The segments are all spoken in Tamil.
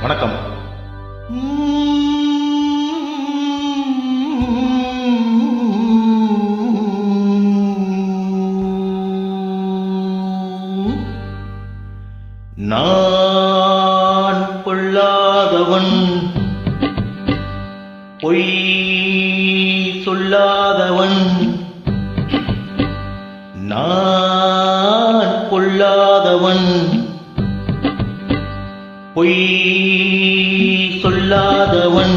வணக்கம். நான் பொல்லாதவன், பொய் சொல்லாதவன். நான் பொல்லாதவன், பொய் சொல்லாதவன்.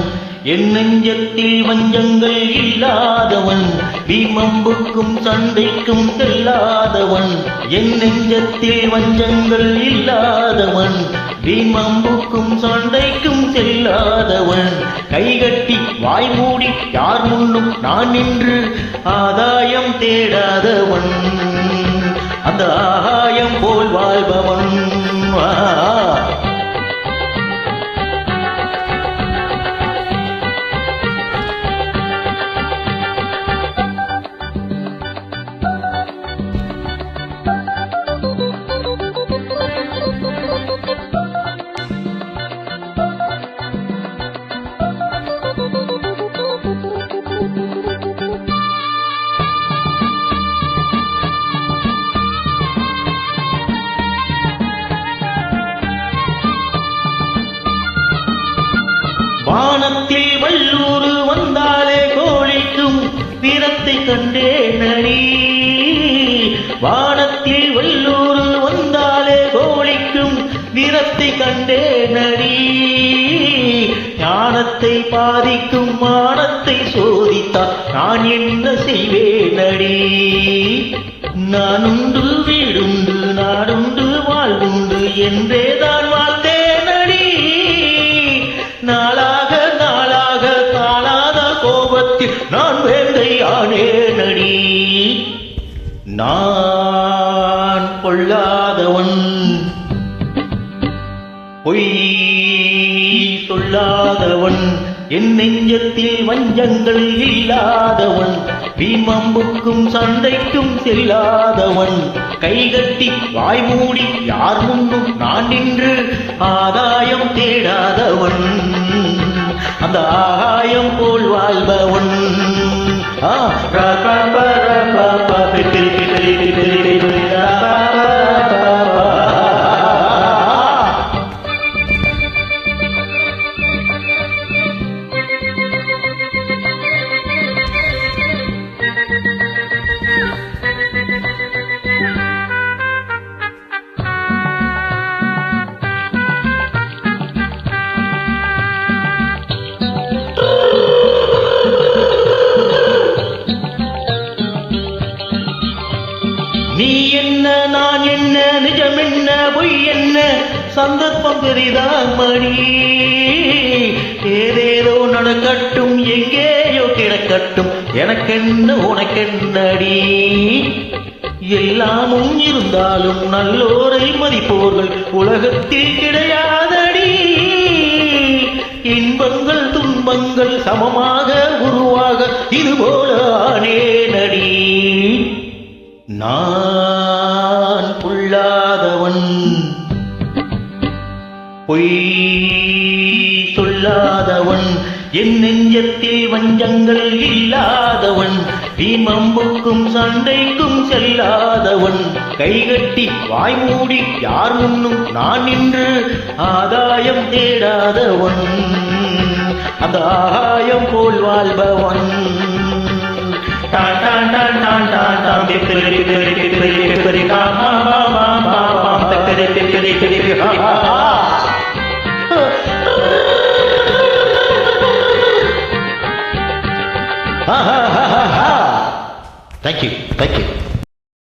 என் நெஞ்சத்தில் வஞ்சங்கள் இல்லாதவன், வீமம்புக்கும் சண்டைக்கும் செல்லாதவன். என் நெஞ்சத்தில் வஞ்சங்கள் இல்லாதவன், வீமம்புக்கும் சண்டைக்கும் செல்லாதவன். கைகட்டி வாய் மூடி யார் முன்னும் நான் நின்று ஆதாயம் தேடாதவன், அந்த ஆகாயம் போல் வாழ்பவன். வானத்தில் வல்லூர் வந்தாலே கோழிக்கும் வீரத்தை கண்டேன் நடி. வானத்தில் வல்லூர் வந்தாலே கோழிக்கும் வீரத்தை கண்டேன் நடி. ஞானத்தை பாதிக்கும் மானத்தை சோதித்தால் நான் என்ன செய்வேன் நடி. நானுண்டு வீடுண்டு நாடுண்டு வாழ்வுண்டு என்றேதான் வாழ்ந்தேன் நடி. நாளாக நாளாக காணாத கோபத்தில் நான் வேங்கையானே நடி. நான் பொல்லாதவன், பொய் சொல்லாதவன். என் நெஞ்சத்தில் வஞ்சங்கள் இல்லாதவன், வீமம்புக்கும் சண்டைக்கும் செல்லாதவன். கைகட்டி வாய் மூடி யார் முன்னும் நான் நின்று ஆதாயம் தேடாதவன், அந்த ஆகாயம் போல் வாழ்பவன். நீ என்ன நான் என்ன நிஜம் என்ன பொய் என்ன சந்தர்ப்பம் பெரிதான் மணி. ஏதேதோ நடக்கட்டும் எங்கேயோ கிடக்கட்டும் எனக்கென்ன உனக்கென்னடி. எல்லாமும் இருந்தாலும் நல்லோரை மதிப்போர்கள் உலகத்தில் கிடையாதடி. இன்பங்கள் துன்பங்கள் சமமாக உருவாக இதுபோல ஆனே நடி. நான் பொல்லாதவன், பொய் சொல்லாதவன். என் நெஞ்சத்தில் வஞ்சங்கள் இல்லாதவன், வீமம்புக்கும் சண்டைக்கும் செல்லாதவன். கைகட்டி வாய் மூடி யார் முன்னும் நான் நின்று ஆதாயம் தேடாதவன், அந்த ஆகாயம் போல் வாழ்பவன். டான் டான் டான் டான் டான் டான் பெப்பரி பெப்பரி பெப்பரி பெப்பரி காமா மாமா மாமா பெப்பரி பெப்பரி பெப்பரி ஹா ஹா. Thank you.